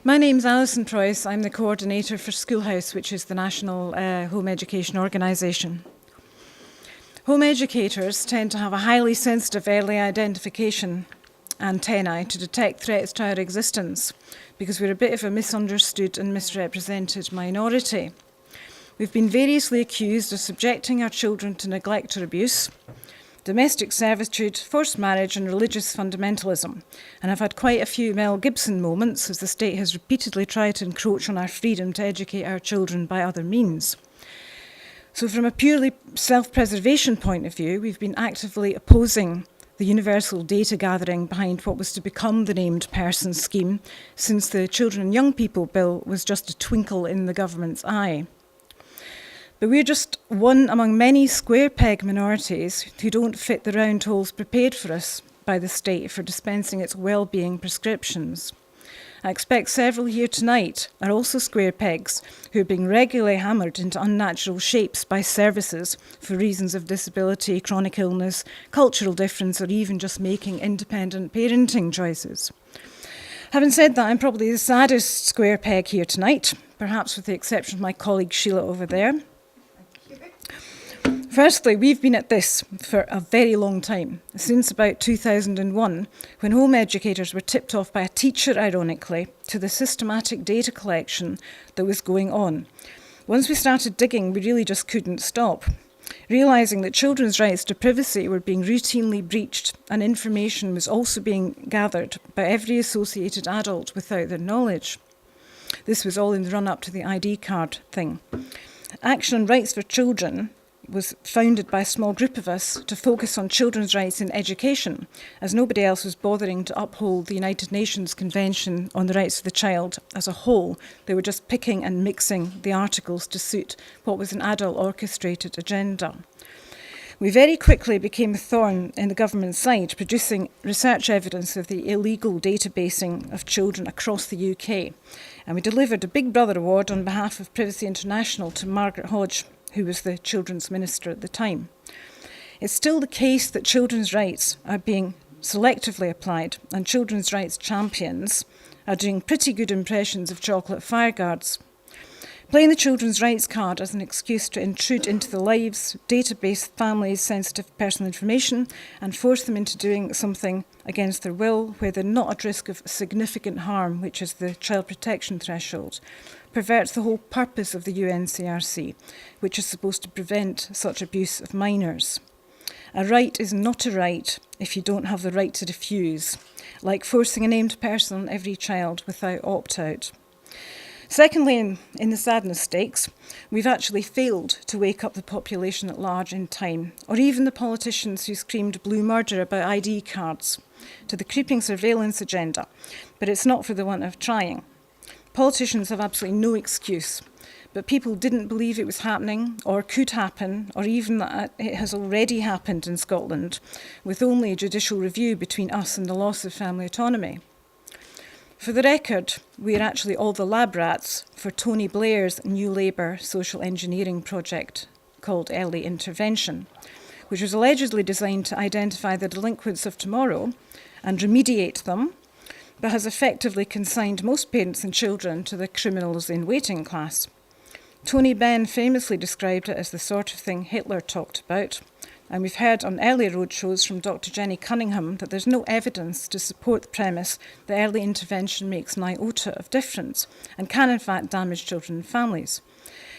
My name's Alison Preuss. I'm the coordinator for Schoolhouse, which is the national home education organisation. Home educators tend to have a highly sensitive early identification antennae to detect threats to our existence because we're a bit of a misunderstood and misrepresented minority. We've been variously accused of subjecting our children to neglect or abuse, domestic servitude, forced marriage and religious fundamentalism. And I've had quite a few Mel Gibson moments as the state has repeatedly tried to encroach on our freedom to educate our children by other means. So from a purely self-preservation point of view, we've been actively opposing the universal data gathering behind what was to become the named person scheme since the Children and Young People Bill was just a twinkle in the government's eye. But we're just one among many square peg minorities who don't fit the round holes prepared for us by the state for dispensing its wellbeing prescriptions. I expect several here tonight are also square pegs who are being regularly hammered into unnatural shapes by services for reasons of disability, chronic illness, cultural difference, or even just making independent parenting choices. Having said that, I'm probably the saddest square peg here tonight, perhaps with the exception of my colleague Sheila over there. Firstly, we've been at this for a very long time, since about 2001, when home educators were tipped off by a teacher, ironically, to the systematic data collection that was going on. Once we started digging, we really just couldn't stop, realising that children's rights to privacy were being routinely breached and information was also being gathered by every associated adult without their knowledge. This was all in the run-up to the ID card thing. Action on Rights for Children was founded by a small group of us to focus on children's rights in education, as nobody else was bothering to uphold the United Nations Convention on the Rights of the Child as a whole. They were just picking and mixing the articles to suit what was an adult orchestrated agenda. We very quickly became a thorn in the government's side, producing research evidence of the illegal databasing of children across the UK. And we delivered a Big Brother award on behalf of Privacy International to Margaret Hodge, who was the children's minister at the time. It's still the case that children's rights are being selectively applied, and children's rights champions are doing pretty good impressions of chocolate fireguards. Playing the children's rights card as an excuse to intrude into the lives, database families' sensitive personal information and force them into doing something against their will where they're not at risk of significant harm, which is the child protection threshold, perverts the whole purpose of the UNCRC, which is supposed to prevent such abuse of minors. A right is not a right if you don't have the right to refuse, like forcing a named person on every child without opt-out. Secondly, in the sadness stakes, we've actually failed to wake up the population at large in time, or even the politicians who screamed blue murder about ID cards, to the creeping surveillance agenda, but it's not for the want of trying. Politicians have absolutely no excuse, but people didn't believe it was happening, or could happen, or even that it has already happened in Scotland, with only a judicial review between us and the loss of family autonomy. For the record, we are actually all the lab rats for Tony Blair's New Labour social engineering project called Early Intervention, which was allegedly designed to identify the delinquents of tomorrow and remediate them, but has effectively consigned most parents and children to the criminals in waiting class. Tony Benn famously described it as the sort of thing Hitler talked about, and we've heard on earlier roadshows from Dr. Jenny Cunningham that there's no evidence to support the premise that early intervention makes an iota of difference and can in fact damage children and families.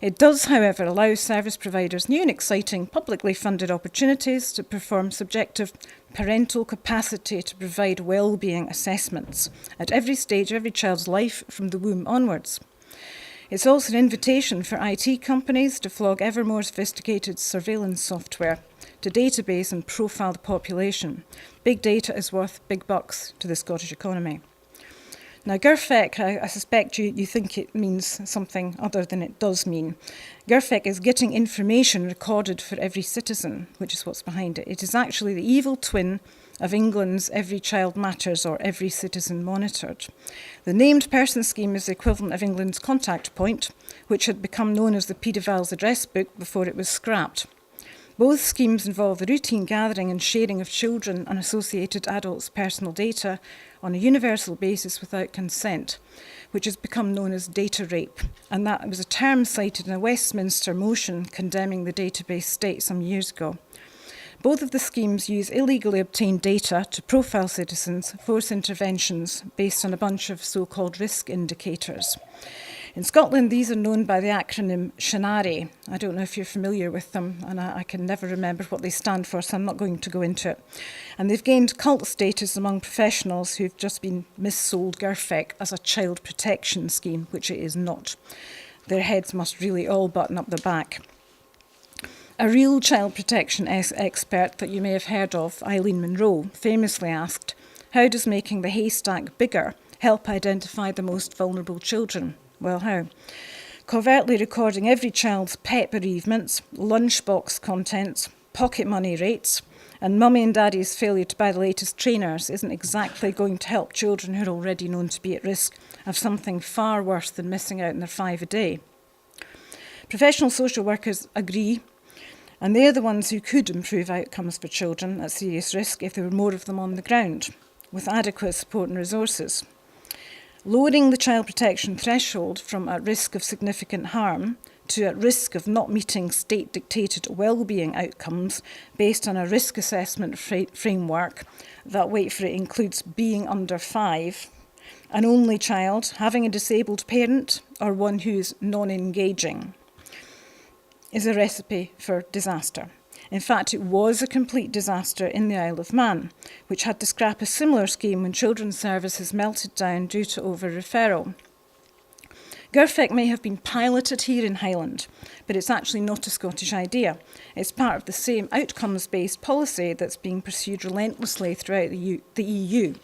It does, however, allow service providers new and exciting publicly funded opportunities to perform subjective parental capacity to provide wellbeing assessments at every stage of every child's life from the womb onwards. It's also an invitation for IT companies to flog ever more sophisticated surveillance software to database and profile the population. Big data is worth big bucks to the Scottish economy. Now, GIRFEC, I suspect you think it means something other than it does mean. GIRFEC is getting information recorded for every citizen, which is what's behind it. It is actually the evil twin of England's Every Child Matters or Every Citizen Monitored. The named person scheme is the equivalent of England's Contact Point, which had become known as the paedophile's address book before it was scrapped. Both schemes involve the routine gathering and sharing of children and associated adults' personal data on a universal basis without consent, which has become known as data rape. And that was a term cited in a Westminster motion condemning the database state some years ago. Both of the schemes use illegally obtained data to profile citizens, force interventions based on a bunch of so-called risk indicators. In Scotland, these are known by the acronym SHANARE. I don't know if you're familiar with them, and I can never remember what they stand for, so I'm not going to go into it. And they've gained cult status among professionals who've just been missold GIRFEC as a child protection scheme, which it is not. Their heads must really all button up the back. A real child protection expert that you may have heard of, Eileen Munro, famously asked, "How does making the haystack bigger help identify the most vulnerable children?" Well, how? Covertly recording every child's pet bereavements, lunchbox contents, pocket money rates, and mummy and daddy's failure to buy the latest trainers isn't exactly going to help children who are already known to be at risk of something far worse than missing out on their 5 a day. Professional social workers agree, and they're the ones who could improve outcomes for children at serious risk if there were more of them on the ground, with adequate support and resources. Lowering the child protection threshold from at risk of significant harm to at risk of not meeting state-dictated wellbeing outcomes based on a risk assessment framework that, wait for it, includes being under 5, an only child, having a disabled parent, or one who's non-engaging, is a recipe for disaster. In fact, it was a complete disaster in the Isle of Man, which had to scrap a similar scheme when children's services melted down due to over-referral. GIRFEC may have been piloted here in Highland, but it's actually not a Scottish idea. It's part of the same outcomes-based policy that's being pursued relentlessly throughout the EU.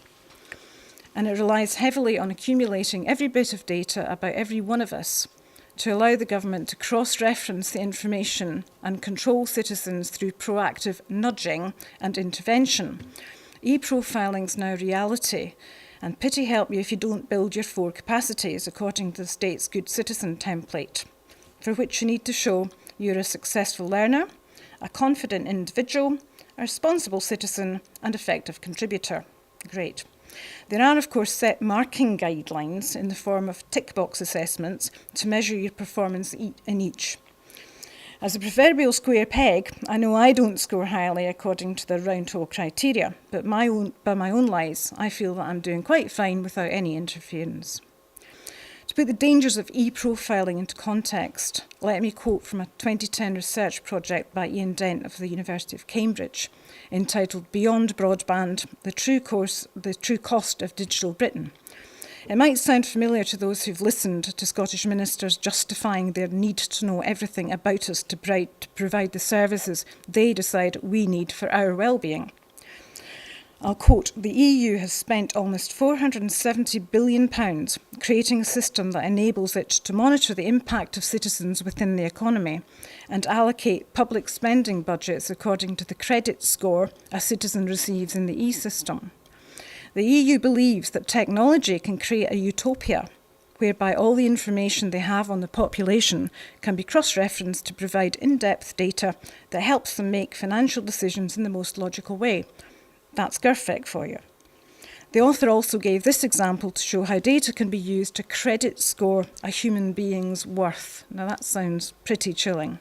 And it relies heavily on accumulating every bit of data about every one of us to allow the government to cross-reference the information and control citizens through proactive nudging and intervention. E-profiling is now reality, and pity help you if you don't build your 4 capacities according to the state's Good Citizen template, for which you need to show you're a successful learner, a confident individual, a responsible citizen, and effective contributor. Great. There are, of course, set marking guidelines in the form of tick box assessments to measure your performance in each. As a proverbial square peg, I know I don't score highly according to the round hole criteria, but by my own lies, I feel that I'm doing quite fine without any interference. To put the dangers of e-profiling into context, let me quote from a 2010 research project by Ian Dent of the University of Cambridge, entitled Beyond Broadband, the True Cost of Digital Britain. It might sound familiar to those who've listened to Scottish ministers justifying their need to know everything about us to provide the services they decide we need for our well-being. I'll quote, "The EU has spent almost £470 billion creating a system that enables it to monitor the impact of citizens within the economy and allocate public spending budgets according to the credit score a citizen receives in the e-system. The EU believes that technology can create a utopia whereby all the information they have on the population can be cross-referenced to provide in-depth data that helps them make financial decisions in the most logical way. That's GIRFEC for you." The author also gave this example to show how data can be used to credit score a human being's worth. Now that sounds pretty chilling.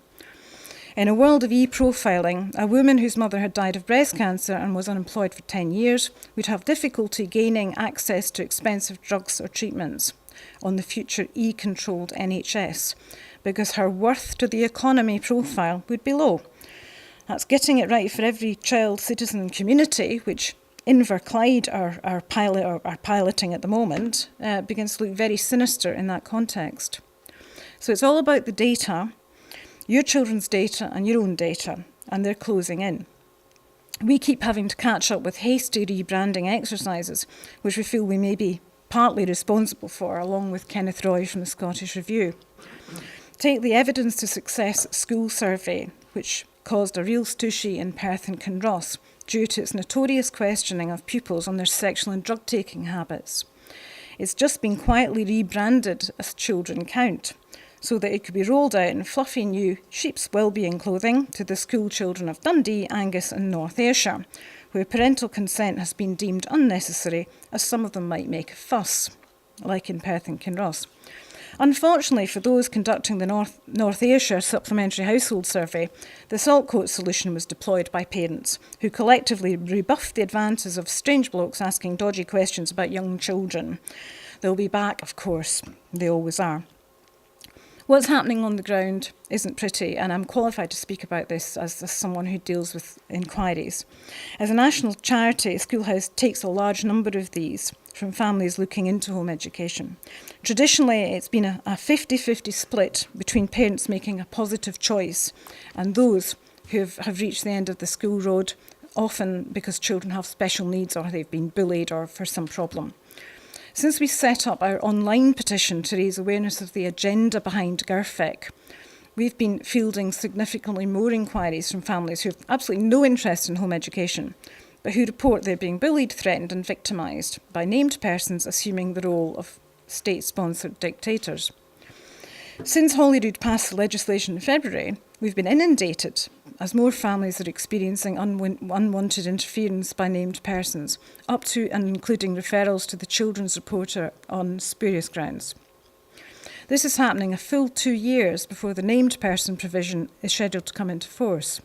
In a world of e-profiling, a woman whose mother had died of breast cancer and was unemployed for 10 years would have difficulty gaining access to expensive drugs or treatments on the future e-controlled NHS because her worth to the economy profile would be low. That's getting it right for every child, citizen and community, which Inverclyde are piloting at the moment, begins to look very sinister in that context. So it's all about the data, your children's data and your own data, and they're closing in. We keep having to catch up with hasty rebranding exercises, which we feel we may be partly responsible for, along with Kenneth Roy from the Scottish Review. Take the Evidence to Success school survey, which caused a real stooshy in Perth and Kinross due to its notorious questioning of pupils on their sexual and drug-taking habits. It's just been quietly rebranded as ChildrenCount, so that it could be rolled out in fluffy new sheep's wellbeing clothing to the school children of Dundee, Angus and North Ayrshire, where parental consent has been deemed unnecessary, as some of them might make a fuss, like in Perth and Kinross. Unfortunately for those conducting the North Ayrshire Supplementary Household Survey, the saltcoat solution was deployed by parents, who collectively rebuffed the advances of strange blokes asking dodgy questions about young children. They'll be back, of course, they always are. What's happening on the ground isn't pretty, and I'm qualified to speak about this as someone who deals with inquiries. As a national charity, Schoolhouse takes a large number of these from families looking into home education. Traditionally, it's been a 50-50 split between parents making a positive choice and those who have reached the end of the school road, often because children have special needs or they've been bullied or for some problem. Since we set up our online petition to raise awareness of the agenda behind GIRFEC, we've been fielding significantly more inquiries from families who have absolutely no interest in home education, but who report they're being bullied, threatened and victimised by named persons assuming the role of state-sponsored dictators. Since Holyrood passed the legislation in February, we've been inundated as more families are experiencing unwanted interference by named persons, up to and including referrals to the Children's Reporter on spurious grounds. This is happening a full 2 years before the named person provision is scheduled to come into force.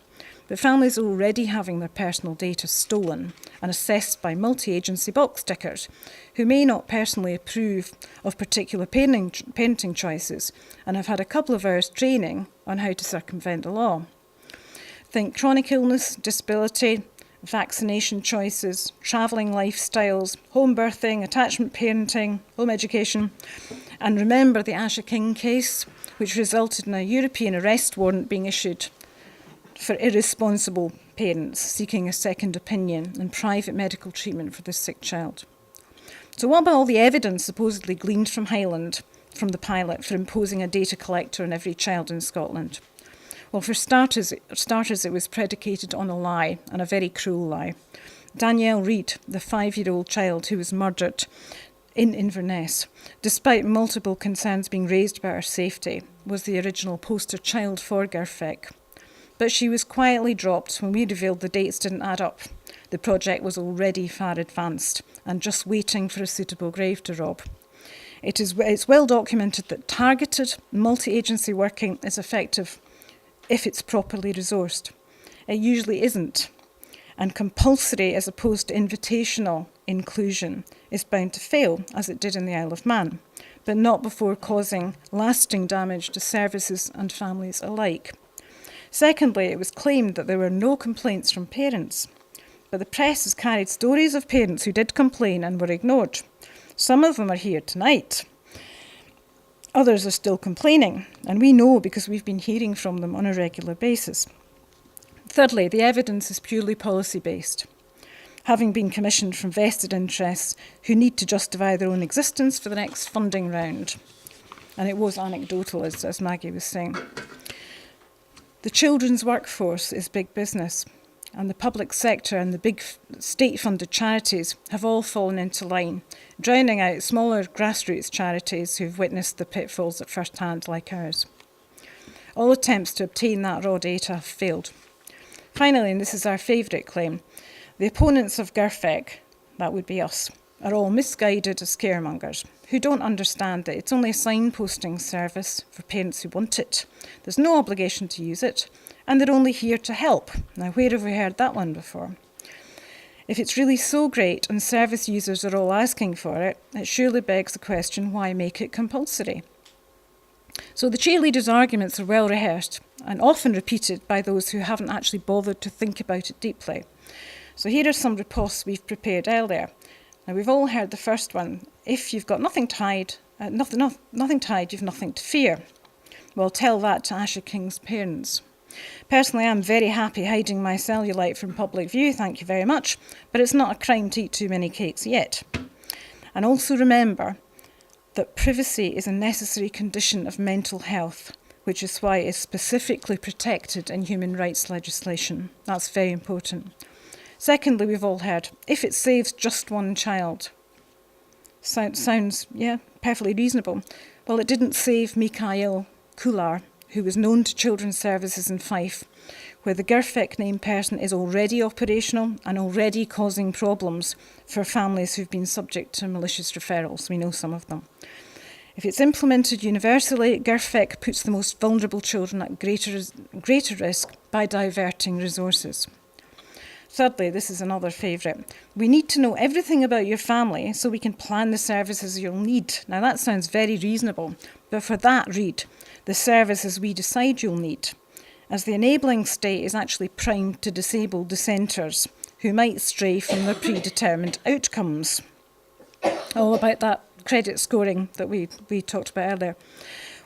But families are already having their personal data stolen and assessed by multi-agency box tickers who may not personally approve of particular parenting choices and have had a couple of hours training on how to circumvent the law. Think chronic illness, disability, vaccination choices, travelling lifestyles, home birthing, attachment parenting, home education. And remember the Asha King case, which resulted in a European arrest warrant being issued for irresponsible parents seeking a second opinion and private medical treatment for their sick child. So what about all the evidence supposedly gleaned from Highland from the pilot for imposing a data collector on every child in Scotland? Well, for starters, it was predicated on a lie, and a very cruel lie. Danielle Reid, the 5-year-old child who was murdered in Inverness, despite multiple concerns being raised about her safety, was the original poster child for GIRFEC. But she was quietly dropped when we revealed the dates didn't add up. The project was already far advanced and just waiting for a suitable grave to rob. It's well documented that targeted multi-agency working is effective if it's properly resourced. It usually isn't. And compulsory as opposed to invitational inclusion is bound to fail, as it did in the Isle of Man, but not before causing lasting damage to services and families alike. Secondly, it was claimed that there were no complaints from parents, but the press has carried stories of parents who did complain and were ignored. Some of them are here tonight. Others are still complaining, and we know because we've been hearing from them on a regular basis. Thirdly, the evidence is purely policy-based, having been commissioned from vested interests who need to justify their own existence for the next funding round. And it was anecdotal, as Maggie was saying. The children's workforce is big business, and the public sector and the big state-funded charities have all fallen into line, drowning out smaller grassroots charities who've witnessed the pitfalls at first hand like ours. All attempts to obtain that raw data have failed. Finally, and this is our favourite claim, the opponents of GIRFEC, that would be us, are all misguided as scaremongers who don't understand that it's only a signposting service for parents who want it. There's no obligation to use it, and they're only here to help. Now, where have we heard that one before? If it's really so great and service users are all asking for it, it surely begs the question, why make it compulsory? So the cheerleaders' arguments are well rehearsed and often repeated by those who haven't actually bothered to think about it deeply. So here are some riposts we've prepared earlier. Now, we've all heard the first one. If you've got nothing tied, you've nothing to fear. Well, tell that to Asha King's parents. Personally, I'm very happy hiding my cellulite from public view, thank you very much, but it's not a crime to eat too many cakes yet. And also remember that privacy is a necessary condition of mental health, which is why it's specifically protected in human rights legislation. That's very important. Secondly, we've all heard, if it saves just one child. Sounds, perfectly reasonable. Well, it didn't save Mikhail Coular, who was known to children's services in Fife, where the GIRFIC named person is already operational and already causing problems for families who've been subject to malicious referrals. We know some of them. If it's implemented universally, GIRFIC puts the most vulnerable children at greater risk by diverting resources. Thirdly, this is another favourite. We need to know everything about your family so we can plan the services you'll need. Now that sounds very reasonable, but for that, read the services we decide you'll need, as the enabling state is actually primed to disable dissenters who might stray from their predetermined outcomes. All about that credit scoring that we talked about earlier.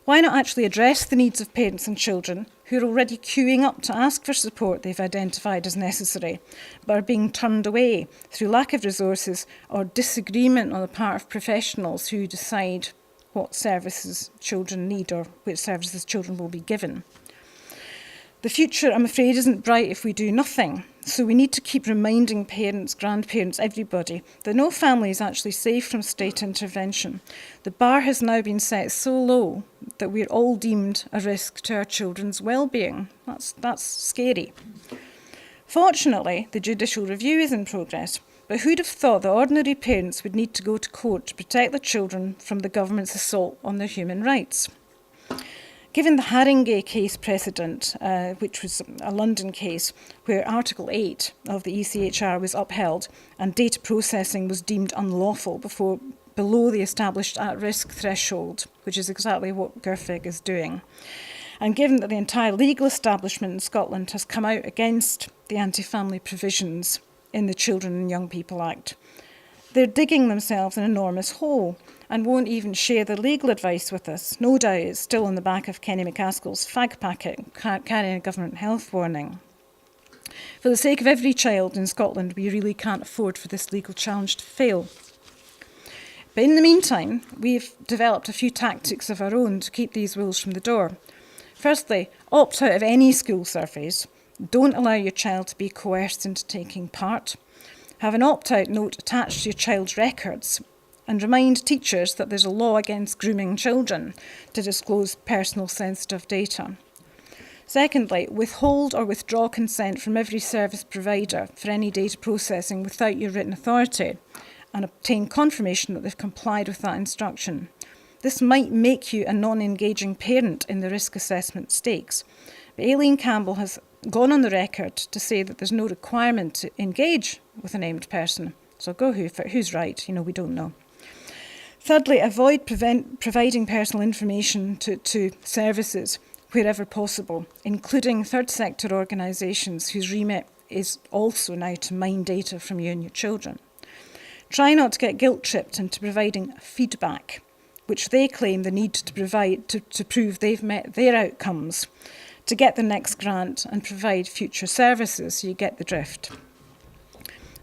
Why not actually address the needs of parents and children who are already queuing up to ask for support they've identified as necessary, but are being turned away through lack of resources or disagreement on the part of professionals who decide what services children need or which services children will be given? The future, I'm afraid, isn't bright if we do nothing. So we need to keep reminding parents, grandparents, everybody, that no family is actually safe from state intervention. The bar has now been set so low that we're all deemed a risk to our children's well-being. That's scary. Fortunately, the judicial review is in progress, but who'd have thought that ordinary parents would need to go to court to protect their children from the government's assault on their human rights? Given the Haringey case precedent, which was a London case where Article 8 of the ECHR was upheld and data processing was deemed unlawful below the established at-risk threshold, which is exactly what GIRFIC is doing, and given that the entire legal establishment in Scotland has come out against the anti-family provisions in the Children and Young People Act, they're digging themselves an enormous hole and won't even share their legal advice with us. No doubt it's still in the back of Kenny McCaskill's fag packet carrying a government health warning. For the sake of every child in Scotland, we really can't afford for this legal challenge to fail. But in the meantime, we've developed a few tactics of our own to keep these wolves from the door. Firstly, opt out of any school surveys. Don't allow your child to be coerced into taking part. Have an opt-out note attached to your child's records, and remind teachers that there's a law against grooming children to disclose personal sensitive data. Secondly, withhold or withdraw consent from every service provider for any data processing without your written authority, and obtain confirmation that they've complied with that instruction. This might make you a non-engaging parent in the risk assessment stakes, but Aileen Campbell has gone on the record to say that there's no requirement to engage with a named person. So go who's right, we don't know. Thirdly, avoid providing personal information to services wherever possible, including third sector organisations whose remit is also now to mine data from you and your children. Try not to get guilt-tripped into providing feedback, which they claim the need to provide to prove they've met their outcomes, to get the next grant and provide future services. So you get the drift.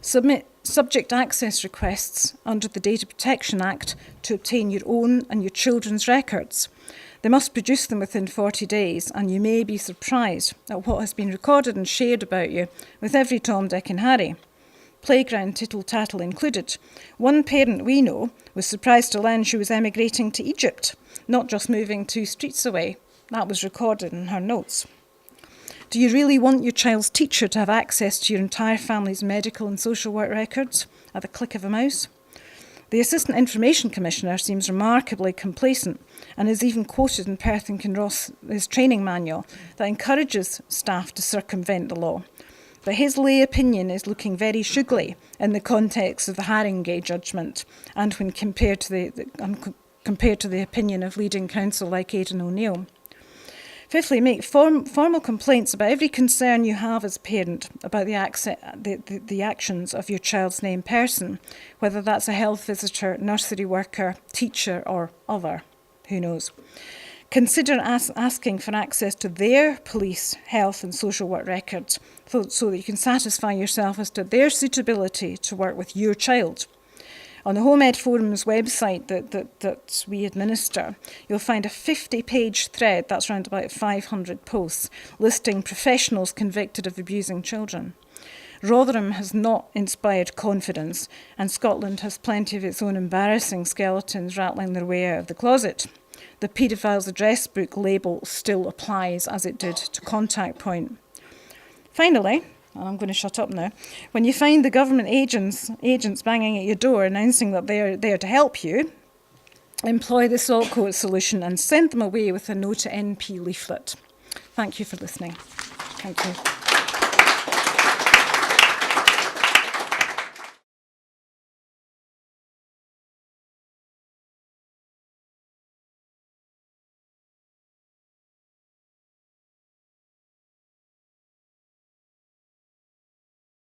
Submit subject access requests under the Data Protection Act to obtain your own and your children's records. They must produce them within 40 days, and you may be surprised at what has been recorded and shared about you with every Tom, Dick and Harry. Playground tittle-tattle included. One parent we know was surprised to learn she was emigrating to Egypt, not just moving 2 streets away. That was recorded in her notes. Do you really want your child's teacher to have access to your entire family's medical and social work records at the click of a mouse? The Assistant Information Commissioner seems remarkably complacent and is even quoted in Perth and Kinross's training manual that encourages staff to circumvent the law. But his lay opinion is looking very sugly in the context of the Haringey judgment and when compared to the opinion of leading counsel like Aidan O'Neill. Fifthly, make formal complaints about every concern you have as a parent about the actions of your child's named person, whether that's a health visitor, nursery worker, teacher or other. Who knows? Consider asking for access to their police, health and social work records so that you can satisfy yourself as to their suitability to work with your child. On the Home Ed Forum's website that we administer, you'll find a 50-page thread, that's around about 500 posts, listing professionals convicted of abusing children. Rotherham has not inspired confidence, and Scotland has plenty of its own embarrassing skeletons rattling their way out of the closet. the paedophile's address book label still applies as it did to contact point. Finally, and I'm going to shut up now, when you find the government agents banging at your door announcing that they're there to help you, employ the saltcoat solution and send them away with a No to NP leaflet. Thank you for listening. Thank you.